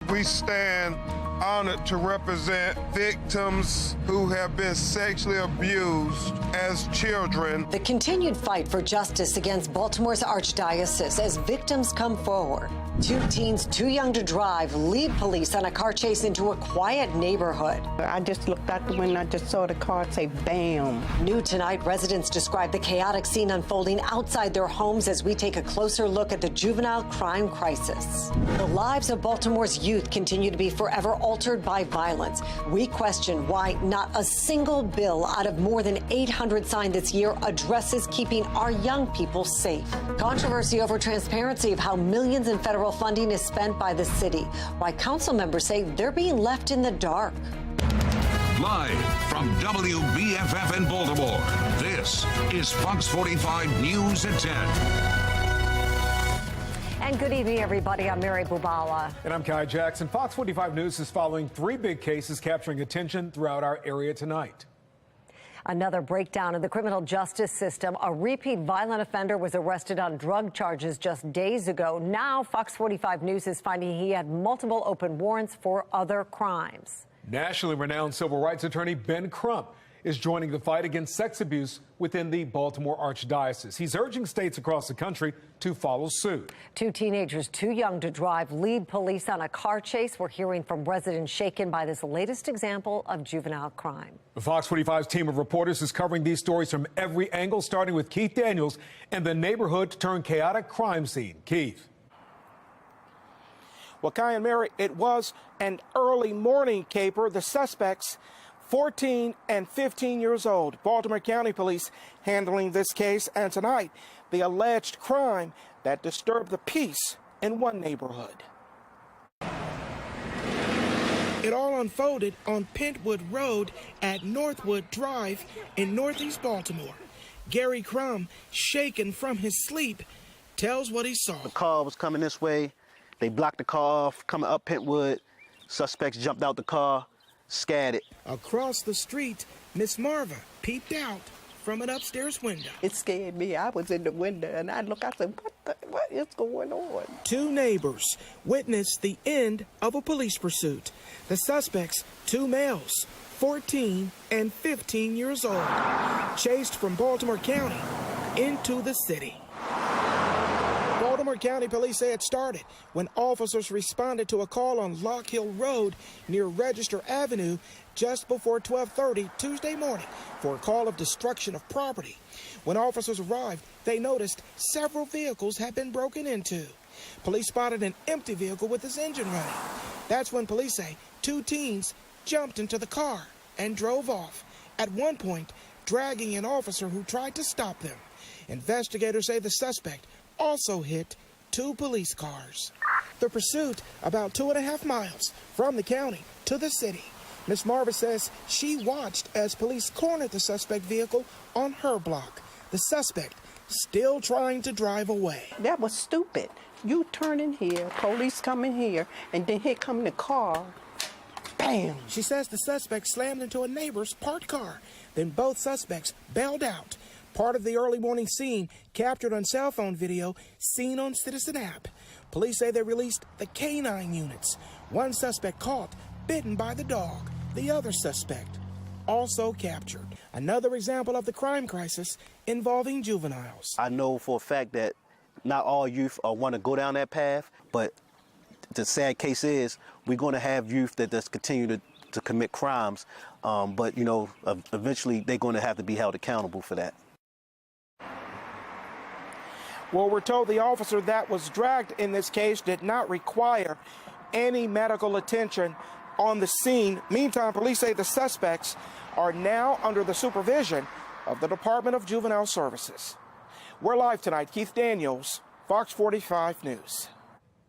We stand honored to represent victims who have been sexually abused as children. The continued fight for justice against Baltimore's Archdiocese as victims come forward. Two teens too young to drive lead police on a car chase into a quiet neighborhood. I just looked out the window, I just saw the car say, bam. New tonight, residents describe the chaotic scene unfolding outside their homes as we take a closer look at the juvenile crime crisis. The lives of Baltimore's youth continue to be forever altered by violence. We question why not a single bill out of more than 800 signed this year addresses keeping our young people safe. Controversy over transparency of how millions in federal funding is spent by the city. Why council members say they're being left in the dark. Live from WBFF in Baltimore, this is Fox 45 News at 10. And good evening, everybody. I'm Mary Bubala. And I'm Kai Jackson. Fox 45 News is following three big cases capturing attention throughout our area tonight. Another breakdown in the criminal justice system. A repeat violent offender was arrested on drug charges just days ago. Now, Fox 45 News is finding he had multiple open warrants for other crimes. Nationally renowned civil rights attorney Ben Crump is joining the fight against sex abuse within the Baltimore Archdiocese. He's urging states across the country to follow suit. Two teenagers too young to drive lead police on a car chase. We're hearing from residents shaken by this latest example of juvenile crime. The Fox 45's team of reporters is covering these stories from every angle, starting with Keith Daniels and the neighborhood-turned-chaotic crime scene. Keith. Well, Kai and Mary, it was an early morning caper. The suspects, 14 and 15 years old. Baltimore County Police handling this case, and tonight, the alleged crime that disturbed the peace in one neighborhood. It all unfolded on Pentwood Road at Northwood Drive in Northeast Baltimore. Gary Crum, shaken from his sleep, tells what he saw. The car was coming this way. They blocked the car off, coming up Pentwood. Suspects jumped out the car, scattered. Across the street, Miss Marva peeped out from an upstairs window. It scared me. I was in the window and I looked, I said, what is going on? Two neighbors witnessed the end of a police pursuit. The suspects, two males, 14 and 15 years old, chased from Baltimore County into the city. Baltimore County Police say it started when officers responded to a call on Lock Hill Road near Register Avenue just before 12:30 Tuesday morning for a call of destruction of property. When officers arrived, they noticed several vehicles had been broken into. Police spotted an empty vehicle with its engine running. That's when police say two teens jumped into the car and drove off, at one point dragging an officer who tried to stop them. Investigators say the suspect also hit two police cars. The pursuit about 2.5 miles from the county to the city. Miss Marva says she watched as police cornered the suspect vehicle on her block. The suspect still trying to drive away. That was stupid. You turn in here, police come in here, and then here come the car. Bam! She says the suspect slammed into a neighbor's parked car. Then both suspects bailed out. Part of the early morning scene captured on cell phone video seen on Citizen app. Police say they released the canine units. One suspect caught, bitten by the dog. The other suspect also captured. Another example of the crime crisis involving juveniles. I know for a fact that not all youth want to go down that path, but the sad case is we're going to have youth that just continue to commit crimes, but, you know, eventually they're going to have to be held accountable for that. Well, we're told the officer that was dragged in this case did not require any medical attention on the scene. Meantime, police say the suspects are now under the supervision of the Department of Juvenile Services. We're live tonight. Keith Daniels, Fox 45 News.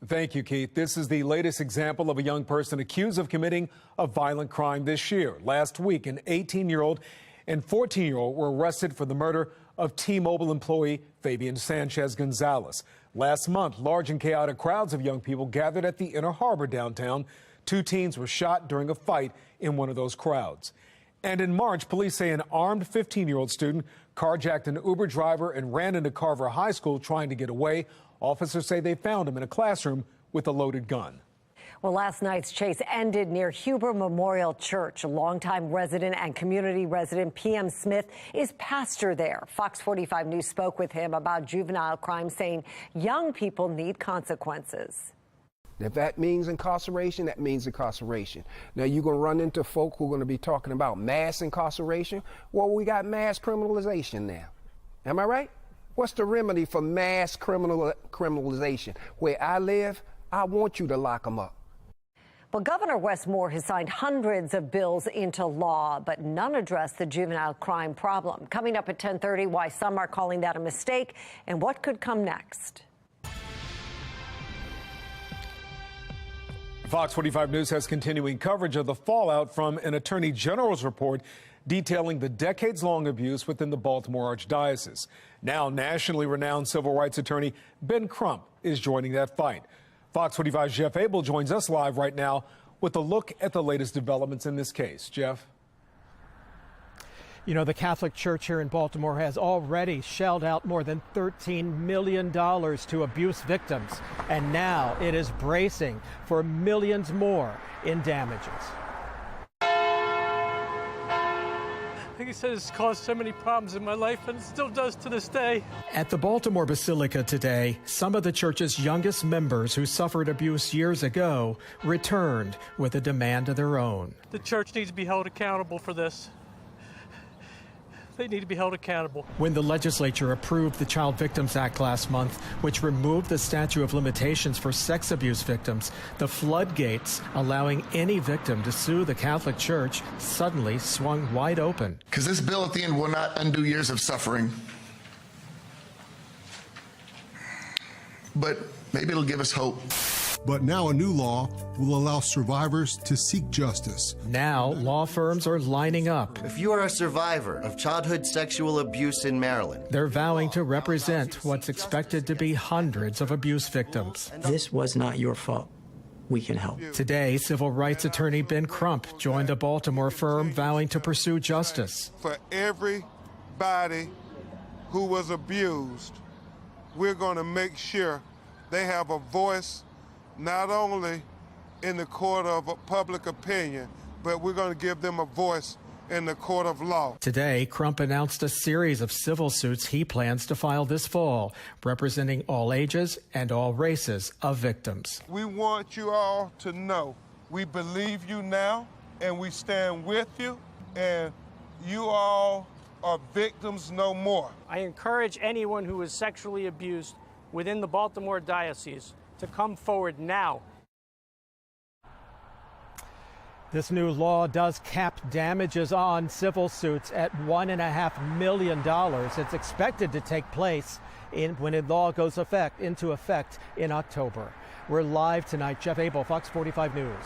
Thank you, Keith. This is the latest example of a young person accused of committing a violent crime this year. Last week, an 18-year-old and 14-year-old were arrested for the murder of T-Mobile employee Fabian Sanchez Gonzalez. Last month, large and chaotic crowds of young people gathered at the Inner Harbor downtown. Two teens were shot during a fight in one of those crowds. And in March, police say an armed 15-year-old student carjacked an Uber driver and ran into Carver High School trying to get away. Officers say they found him in a classroom with a loaded gun. Well, last night's chase ended near Huber Memorial Church. A longtime resident and community resident P.M. Smith is pastor there. Fox 45 News spoke with him about juvenile crime, saying young people need consequences. If that means incarceration, that means incarceration. Now, you're going to run into folk who are going to be talking about mass incarceration. Well, we got mass criminalization now. Am I right? What's the remedy for mass criminalization? Where I live, I want you to lock them up. Well, Governor Wes Moore has signed hundreds of bills into law, but none address the juvenile crime problem. Coming up at 10:30, why some are calling that a mistake and what could come next. Fox 45 News has continuing coverage of the fallout from an attorney general's report detailing the decades-long abuse within the Baltimore Archdiocese. Now, nationally renowned civil rights attorney Ben Crump is joining that fight. Fox 45's Jeff Abel joins us live right now with a look at the latest developments in this case. Jeff? You know, the Catholic Church here in Baltimore has already shelled out more than $13 million to abuse victims, and now it is bracing for millions more in damages. Like I said, it's caused so many problems in my life, and it still does to this day. At the Baltimore Basilica today, some of the church's youngest members who suffered abuse years ago returned with a demand of their own. The church needs to be held accountable for this. They need to be held accountable. When the legislature approved the Child Victims Act last month, which removed the statute of limitations for sex abuse victims, the floodgates allowing any victim to sue the Catholic Church suddenly swung wide open. Because this bill at the end will not undo years of suffering, but maybe it'll give us hope. But now a new law will allow survivors to seek justice. Now law firms are lining up. If you are a survivor of childhood sexual abuse in Maryland, they're vowing to represent what's expected to be hundreds of abuse victims. This was not your fault. We can help. Today, civil rights attorney Ben Crump joined a Baltimore firm vowing to pursue justice. For everybody who was abused, we're going to make sure they have a voice not only in the court of public opinion, but we're going to give them a voice in the court of law. Today, Crump announced a series of civil suits he plans to file this fall, representing all ages and all races of victims. We want you all to know we believe you now, and we stand with you, and you all are victims no more. I encourage anyone who is sexually abused within the Baltimore Diocese to come forward now. This new law does cap damages on civil suits at $1.5 million. It's expected to take place when the law goes into effect in October. We're live tonight. Jeff Abel, Fox 45 News.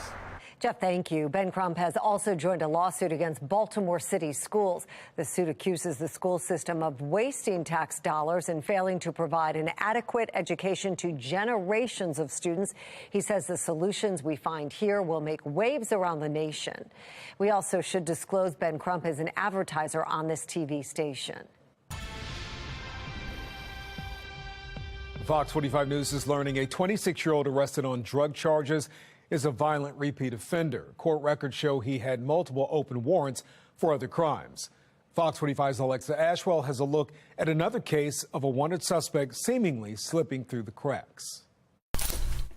Jeff, thank you. Ben Crump has also joined a lawsuit against Baltimore City schools. The suit accuses the school system of wasting tax dollars and failing to provide an adequate education to generations of students. He says the solutions we find here will make waves around the nation. We also should disclose Ben Crump is an advertiser on this TV station. Fox 45 News is learning a 26-year-old arrested on drug charges is a violent repeat offender. Court records show he had multiple open warrants for other crimes. Fox 45's Alexa Ashwell has a look at another case of a wanted suspect seemingly slipping through the cracks.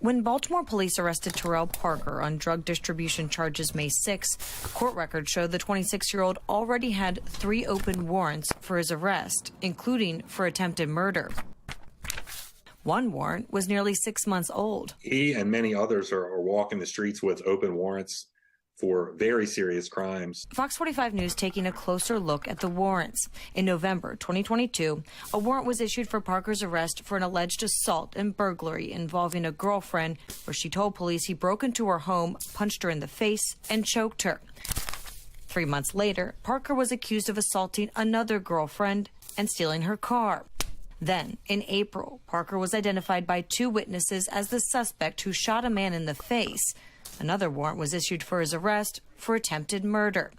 When Baltimore police arrested Terrell Parker on drug distribution charges May 6, court records show the 26-year-old already had 3 open warrants for his arrest, including for attempted murder. One warrant was nearly 6 months old. He and many others are walking the streets with open warrants for very serious crimes. Fox 45 News taking a closer look at the warrants. In November 2022, a warrant was issued for Parker's arrest for an alleged assault and burglary involving a girlfriend, where she told police he broke into her home, punched her in the face, and choked her. 3 months later, Parker was accused of assaulting another girlfriend and stealing her car. Then, in April, Parker was identified by 2 witnesses as the suspect who shot a man in the face. Another warrant was issued for his arrest for attempted murder.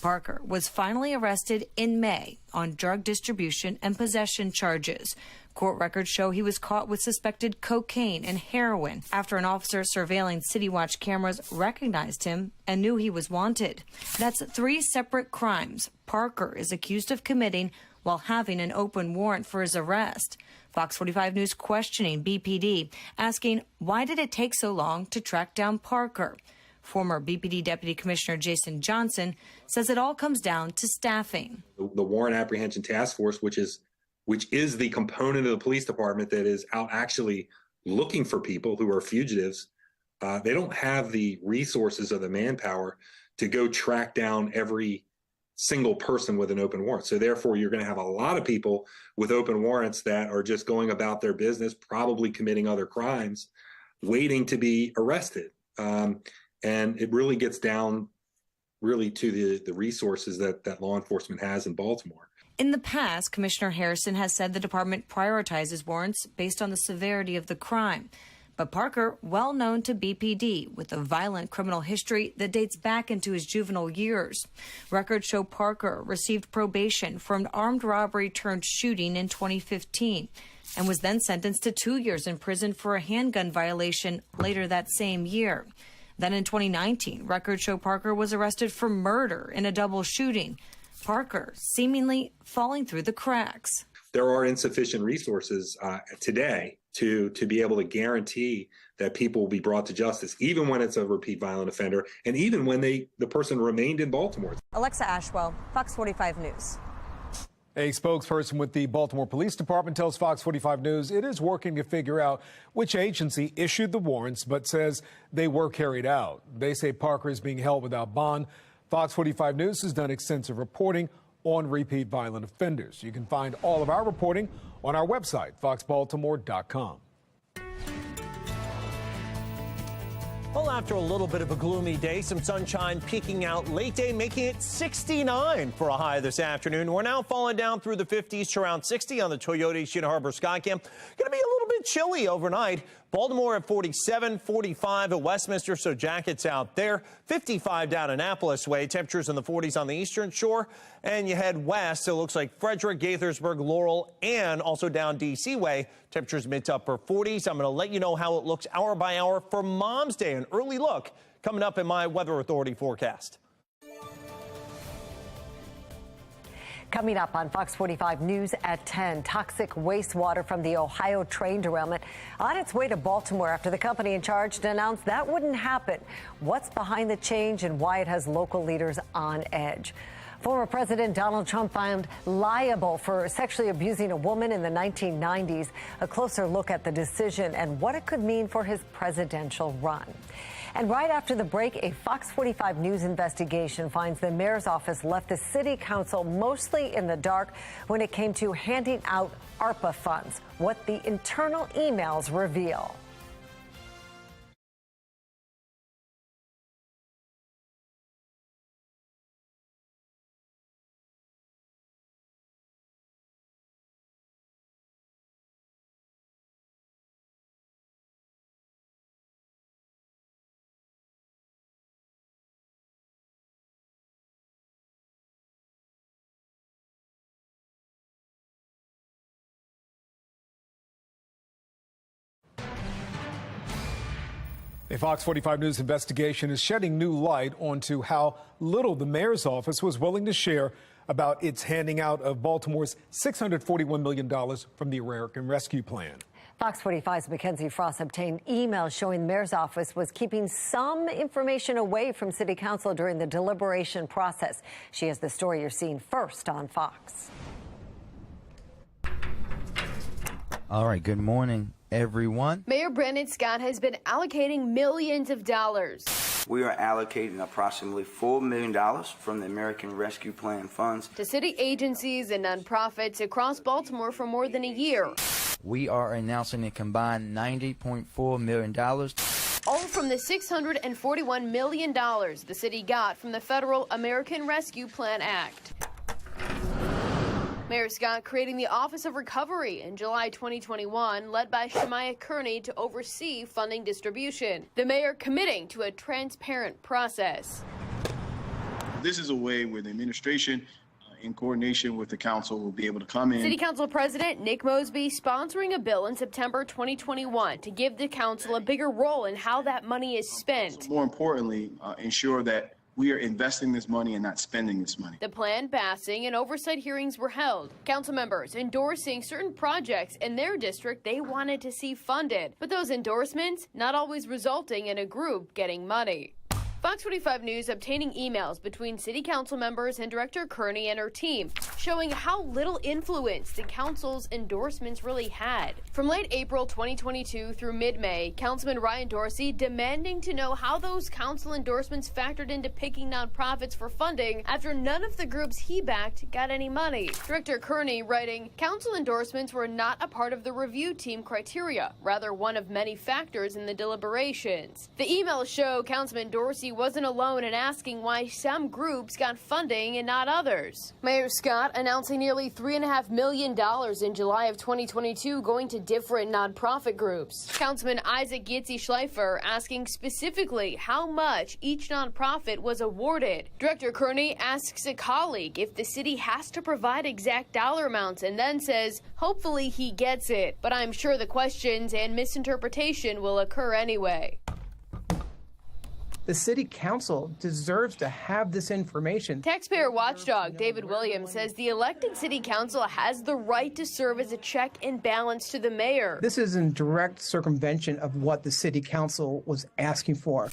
Parker was finally arrested in May on drug distribution and possession charges. Court records show he was caught with suspected cocaine and heroin after an officer surveilling City Watch cameras recognized him and knew he was wanted. That's 3 separate crimes Parker is accused of committing while having an open warrant for his arrest. Fox 45 News questioning BPD, asking why did it take so long to track down Parker? Former BPD Deputy Commissioner Jason Johnson says it all comes down to staffing. The Warrant Apprehension Task Force, which is the component of the police department that is out actually looking for people who are fugitives, they don't have the resources or the manpower to go track down every single person with an open warrant. So therefore, you're going to have a lot of people with open warrants that are just going about their business, probably committing other crimes, waiting to be arrested. And it really gets down really to the resources that law enforcement has in Baltimore. In the past, Commissioner Harrison has said the department prioritizes warrants based on the severity of the crime. But Parker, well known to BPD, with a violent criminal history that dates back into his juvenile years. Records show Parker received probation for an armed robbery turned shooting in 2015 and was then sentenced to 2 years in prison for a handgun violation later that same year. Then in 2019, records show Parker was arrested for murder in a double shooting. Parker seemingly falling through the cracks. There are insufficient resources today to be able to guarantee that people will be brought to justice, even when it's a repeat violent offender, and even when the person remained in Baltimore. Alexa Ashwell, Fox 45 News. A spokesperson with the Baltimore Police Department tells Fox 45 News it is working to figure out which agency issued the warrants, but says they were carried out. They say Parker is being held without bond. Fox 45 News has done extensive reporting on repeat violent offenders. You can find all of our reporting on our website, foxbaltimore.com. Well, after a little bit of a gloomy day, some sunshine peeking out late day, making it 69 for a high this afternoon. We're now falling down through the 50s to around 60 on the Toyota East Harbor Skycam. Going to be a little bit chilly overnight. Baltimore at 47, 45 at Westminster, so jackets out there. 55 down Annapolis way. Temperatures in the 40s on the eastern shore. And you head west, it looks like Frederick, Gaithersburg, Laurel, and also down D.C. way. Temperatures mid to upper 40s. I'm going to let you know how it looks hour by hour for Mom's Day. An early look coming up in my Weather Authority forecast. Coming up on Fox 45 News at 10, toxic wastewater from the Ohio train derailment on its way to Baltimore after the company in charge announced that wouldn't happen. What's behind the change and why it has local leaders on edge? Former President Donald Trump found liable for sexually abusing a woman in the 1990s. A closer look at the decision and what it could mean for his presidential run. And right after the break, a Fox 45 News investigation finds the mayor's office left the city council mostly in the dark when it came to handing out ARPA funds. What the internal emails reveal. A Fox 45 News investigation is shedding new light onto how little the mayor's office was willing to share about its handing out of Baltimore's $641 million from the American Rescue Plan. Fox 45's Mackenzie Frost obtained emails showing the mayor's office was keeping some information away from city council during the deliberation process. She has the story you're seeing first on Fox. All right, good morning, everyone. Mayor Brandon Scott has been allocating millions of dollars. We are allocating approximately $4 million from the American Rescue Plan funds to city agencies and nonprofits across Baltimore for more than a year. We are announcing a combined $90.4 million. All from the $641 million the city got from the Federal American Rescue Plan Act. Mayor Scott creating the Office of Recovery in July 2021, led by Shemaiah Kearney to oversee funding distribution. The mayor committing to a transparent process. This is a way where the administration in coordination with the council, will be able to come in. City Council President Nick Mosby sponsoring a bill in September 2021 to give the council a bigger role in how that money is spent. So more importantly, ensure that we are investing this money and not spending this money. The plan passing and oversight hearings were held. Council members endorsing certain projects in their district they wanted to see funded, but those endorsements not always resulting in a group getting money. Fox 45 News obtaining emails between City Council members and Director Kearney and her team showing how little influence the council's endorsements really had. From late April 2022 through mid-May, Councilman Ryan Dorsey demanding to know how those council endorsements factored into picking nonprofits for funding after none of the groups he backed got any money. Director Kearney writing, council endorsements were not a part of the review team criteria, rather one of many factors in the deliberations. The emails show Councilman Dorsey wasn't alone in asking why some groups got funding and not others. Mayor Scott announcing nearly $3.5 million in July of 2022 going to different nonprofit groups. Councilman Isaac Yitzi-Schleifer asking specifically how much each nonprofit was awarded. Director Kearney asks a colleague if the city has to provide exact dollar amounts and then says, hopefully he gets it. But I'm sure the questions and misinterpretation will occur anyway. The city council deserves to have this information. Taxpayer watchdog David Williams says the elected city council has the right to serve as a check and balance to the mayor. This is in direct circumvention of what the city council was asking for.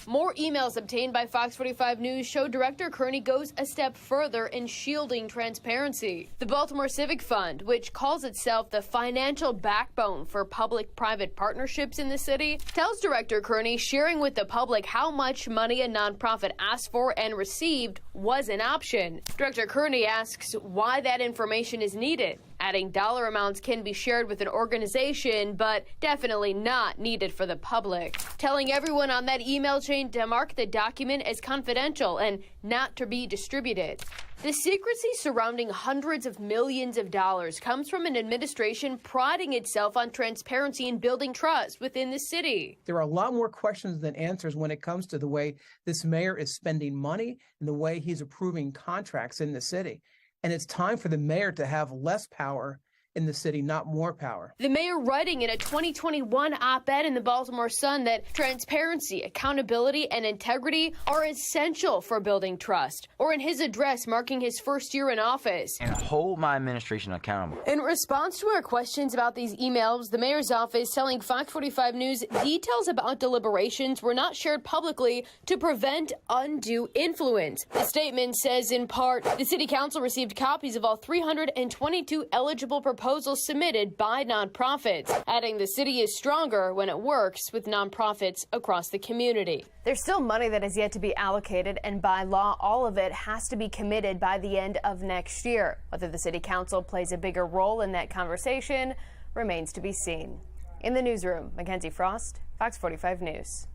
More emails obtained by Fox 45 News show Director Kearney goes a step further in shielding transparency. The Baltimore Civic Fund, which calls itself the financial backbone for public-private partnerships in the city, tells Director Kearney sharing with the public how much money a nonprofit asked for and received was an option. Director Kearney asks why that information is needed, adding dollar amounts can be shared with an organization, but definitely not needed for the public. Telling everyone on that email chain to mark the document as confidential and not to be distributed. The secrecy surrounding hundreds of millions of dollars comes from an administration priding itself on transparency and building trust within the city. There are a lot more questions than answers when it comes to the way this mayor is spending money and the way he's approving contracts in the city. And it's time for the mayor to have less power in the city, not more power. The mayor writing in a 2021 op-ed in the Baltimore Sun that transparency, accountability, and integrity are essential for building trust, or in his address marking his first year in office. And hold my administration accountable. In response to our questions about these emails, the mayor's office telling Fox 45 News details about deliberations were not shared publicly to prevent undue influence. The statement says, in part, the city council received copies of all 322 eligible proposals submitted by nonprofits, adding the city is stronger when it works with nonprofits across the community. There's still money that has yet to be allocated, and by law, all of it has to be committed by the end of next year. Whether the city council plays a bigger role in that conversation remains to be seen. In the newsroom, Mackenzie Frost, Fox 45 News.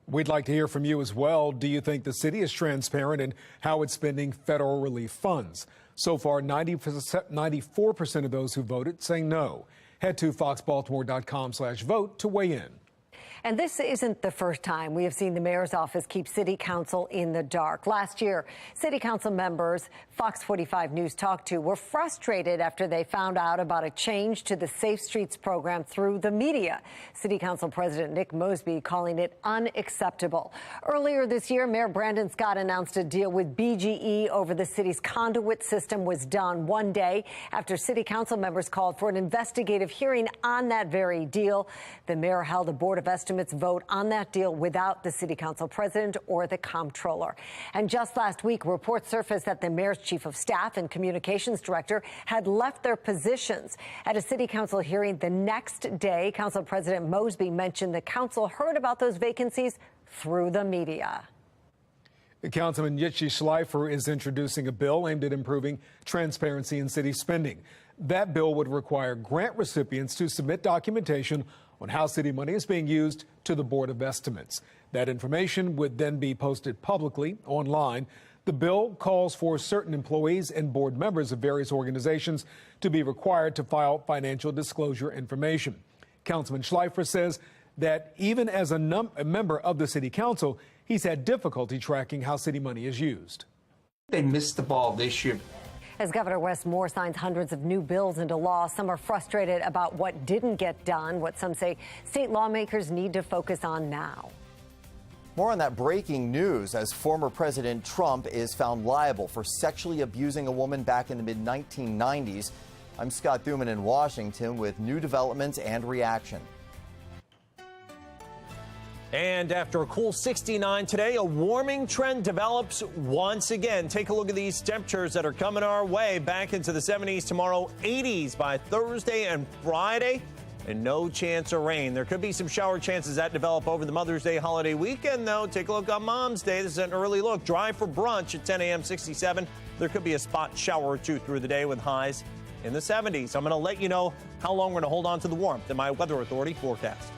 We'd like to hear from you as well. Do you think the city is transparent in how it's spending federal relief funds? So far, 94% of those who voted saying no. Head to foxbaltimore.com/vote to weigh in. And this isn't the first time we have seen the mayor's office keep city council in the dark. Last year, city council members Fox 45 News talked to were frustrated after they found out about a change to the Safe Streets program through the media. City Council President Nick Mosby calling it unacceptable. Earlier this year, Mayor Brandon Scott announced a deal with BGE over the city's conduit system was done one day after city council members called for an investigative hearing on that very deal. The mayor held a Board of Estimates vote on that deal without the city council president or the comptroller. And just last week, reports surfaced that the mayor's chief of staff and communications director had left their positions. At a city council hearing the next day, Council President Mosby mentioned the council heard about those vacancies through the media. Councilman Yitzi-Schleifer is introducing a bill aimed at improving transparency in city spending. That bill would require grant recipients to submit documentation on how city money is being used to the Board of Estimates. That information would then be posted publicly online. The bill calls for certain employees and board members of various organizations to be required to file financial disclosure information. Councilman Schleifer says that even as a member of the city council, he's had difficulty tracking how city money is used. They missed the ball this year As Governor Wes Moore signs hundreds of new bills into law, some are frustrated about what didn't get done, what some say state lawmakers need to focus on now. More on that breaking news as former President Trump is found liable for sexually abusing a woman back in the mid-1990s. I'm Scott Thuman in Washington with new developments and reaction. And after a cool 69 today, a warming trend develops once again. Take a look at these temperatures that are coming our way. Back into the 70s tomorrow, 80s by Thursday and Friday, and no chance of rain. There could be some shower chances that develop over the Mother's Day holiday weekend, though. Take a look on Mom's Day. This is an early look. Dry for brunch at 10 a.m., 67. There could be a spot shower or two through the day with highs in the 70s. I'm going to let you know how long we're going to hold on to the warmth in my Weather Authority forecast.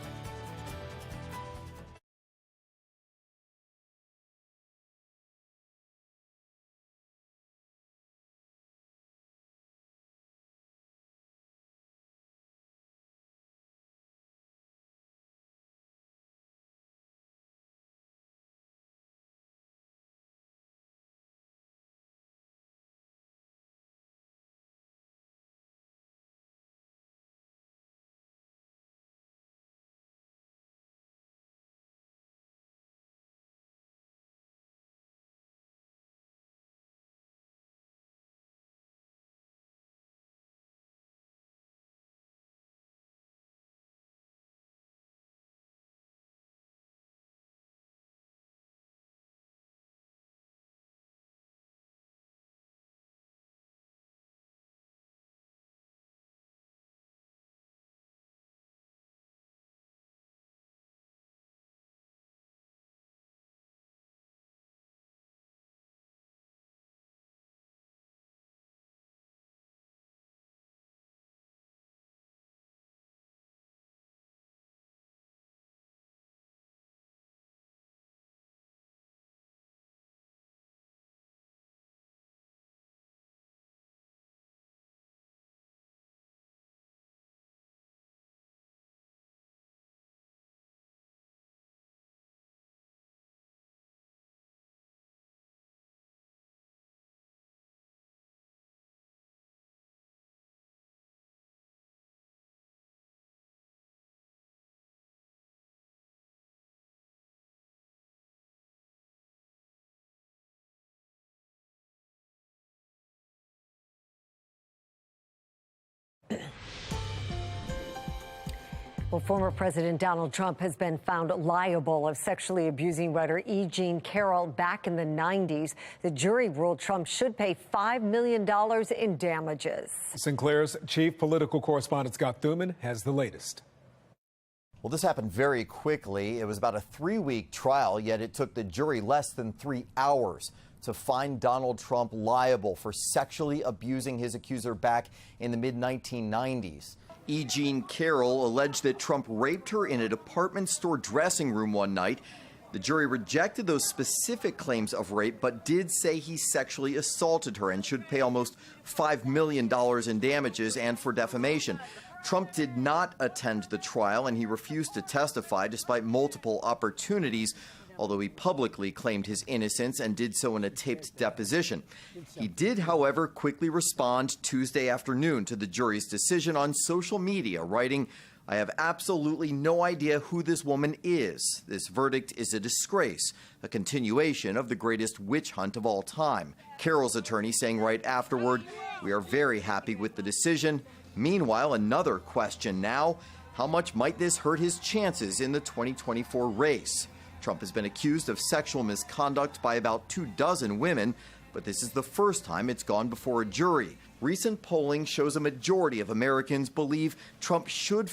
Well, former President Donald Trump has been found liable of sexually abusing writer E. Jean Carroll back in the 90s. The jury ruled Trump should pay $5 million in damages. Sinclair's chief political correspondent Scott Thuman has the latest. Well, this happened very quickly. It was about a 3-week trial, yet it took the jury less than 3 hours to find Donald Trump liable for sexually abusing his accuser back in the mid-1990s. E. Jean Carroll alleged that Trump raped her in a department store dressing room one night. The jury rejected those specific claims of rape, but did say he sexually assaulted her and should pay almost $5 million in damages and for defamation. Trump did not attend the trial, and he refused to testify despite multiple opportunities, although he publicly claimed his innocence and did so in a taped deposition. He did, however, quickly respond Tuesday afternoon to the jury's decision on social media, writing, "I have absolutely no idea who this woman is. This verdict is a disgrace, a continuation of the greatest witch hunt of all time." Carroll's attorney saying right afterward, "We are very happy with the decision." Meanwhile, another question now, how much might this hurt his chances in the 2024 race? Trump has been accused of sexual misconduct by about 24 women, but this is the first time it's gone before a jury. Recent polling shows a majority of Americans believe Trump should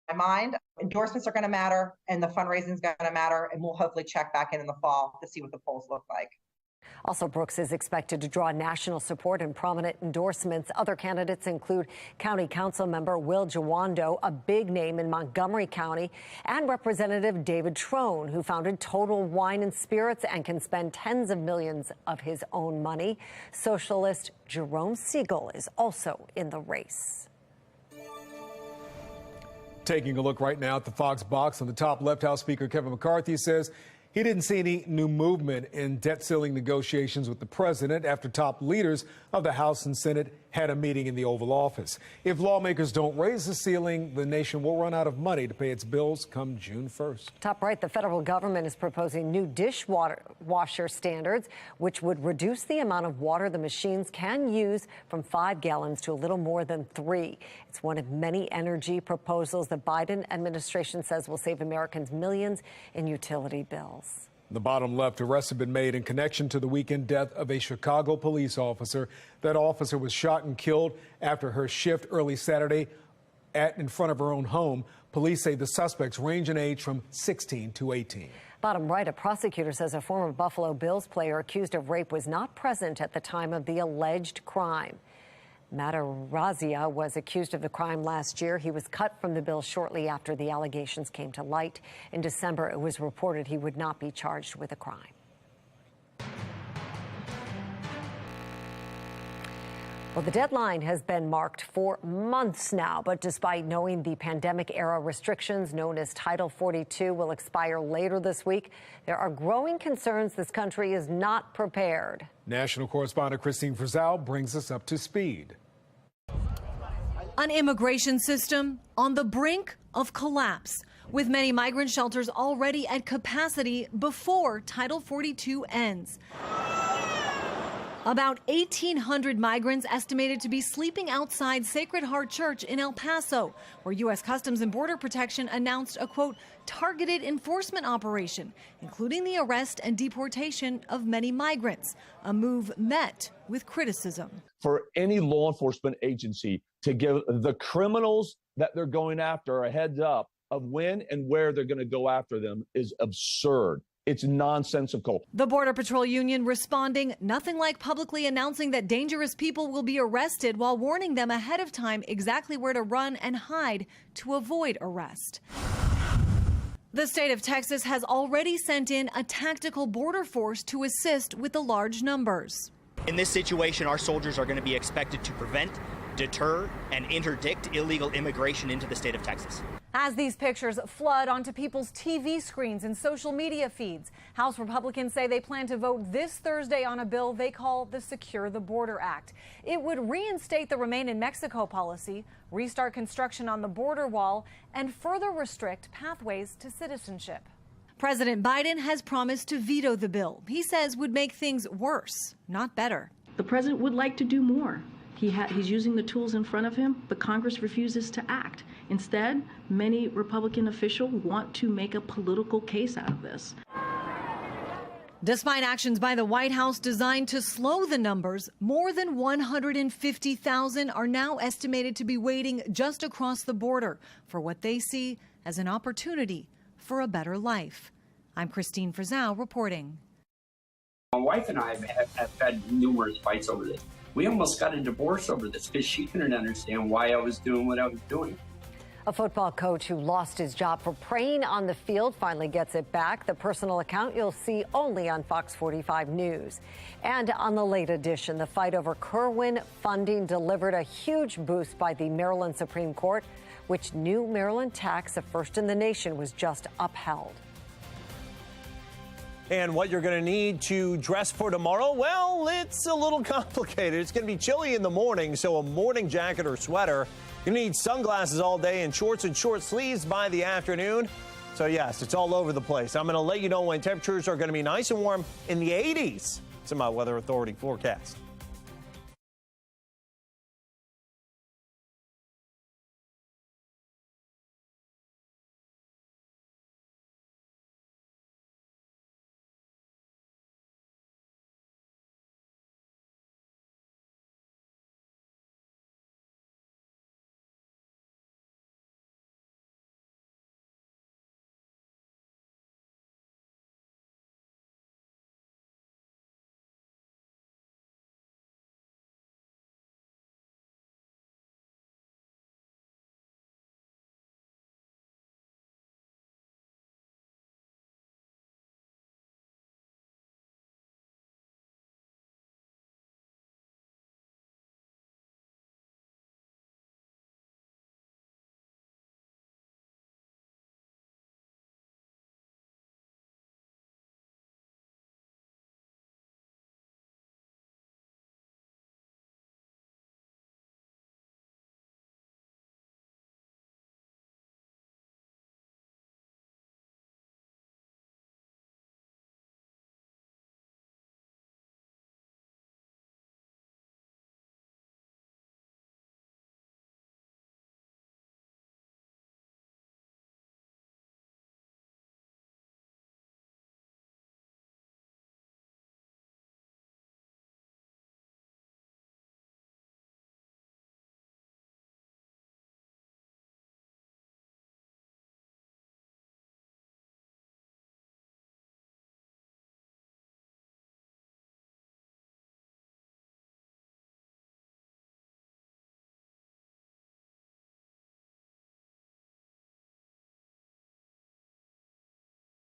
my mind, endorsements are going to matter and the fundraising is going to matter, and we'll hopefully check back in the fall to see what the polls look like. Also, Brooks is expected to draw national support and prominent endorsements. Other candidates include County Council member Will Jawando, a big name in Montgomery County, and Representative David Trone, who founded Total Wine and Spirits and can spend tens of millions of his own money. Socialist Jerome Siegel is also in the race. Taking a look right now at the Fox box on the top left, House Speaker Kevin McCarthy says he didn't see any new movement in debt ceiling negotiations with the president after top leaders of the House and Senate had a meeting in the Oval Office. If lawmakers don't raise the ceiling, the nation will run out of money to pay its bills come June 1st. Top right, the federal government is proposing new dishwasher standards, which would reduce the amount of water the machines can use from 5 gallons to a little more than 3. It's one of many energy proposals the Biden administration says will save Americans millions in utility bills. The bottom left, arrests have been made in connection to the weekend death of a Chicago police officer. That officer was shot and killed after her shift early Saturday in front of her own home. Police say the suspects range in age from 16 to 18. Bottom right, a prosecutor says a former Buffalo Bills player accused of rape was not present at the time of the alleged crime. Matarazia was accused of the crime last year. He was cut from the Bills shortly after the allegations came to light. In December, it was reported he would not be charged with a crime. Well, the deadline has been marked for months now, but despite knowing the pandemic-era restrictions known as Title 42 will expire later this week, there are growing concerns this country is not prepared. National correspondent Christine Frizzell brings us up to speed. An immigration system on the brink of collapse, with many migrant shelters already at capacity before Title 42 ends. About 1,800 migrants estimated to be sleeping outside Sacred Heart Church in El Paso, where U.S. Customs and Border Protection announced a, quote, targeted enforcement operation, including the arrest and deportation of many migrants, a move met with criticism. For any law enforcement agency to give the criminals that they're going after a heads up of when and where they're going to go after them is absurd. It's nonsensical. The Border Patrol Union responding, nothing like publicly announcing that dangerous people will be arrested while warning them ahead of time exactly where to run and hide to avoid arrest. The state of Texas has already sent in a tactical border force to assist with the large numbers. In this situation, our soldiers are going to be expected to prevent, deter, and interdict illegal immigration into the state of Texas. As these pictures flood onto people's TV screens and social media feeds, House Republicans say they plan to vote this Thursday on a bill they call the Secure the Border Act. It would reinstate the Remain in Mexico policy, restart construction on the border wall, and further restrict pathways to citizenship. President Biden has promised to veto the bill he says would make things worse, not better. The president would like to do more. He's using the tools in front of him, but Congress refuses to act. Instead, many Republican officials want to make a political case out of this. Despite actions by the White House designed to slow the numbers, more than 150,000 are now estimated to be waiting just across the border for what they see as an opportunity for a better life. I'm Christine Frizzell reporting. My wife and I have had numerous fights over this. We almost got a divorce over this because she couldn't understand why I was doing what I was doing. A football coach who lost his job for praying on the field finally gets it back. The personal account you'll see only on FOX45 News. And on the late edition, the fight over Kerwin funding delivered a huge boost by the Maryland Supreme Court, which new Maryland tax, a first in the nation, was just upheld. And what you're going to need to dress for tomorrow, well, it's a little complicated. It's going to be chilly in the morning, so a morning jacket or sweater. You need sunglasses all day and shorts and short sleeves by the afternoon. So, yes, it's all over the place. I'm going to let you know when temperatures are going to be nice and warm in the 80s. It's in my Weather Authority forecast.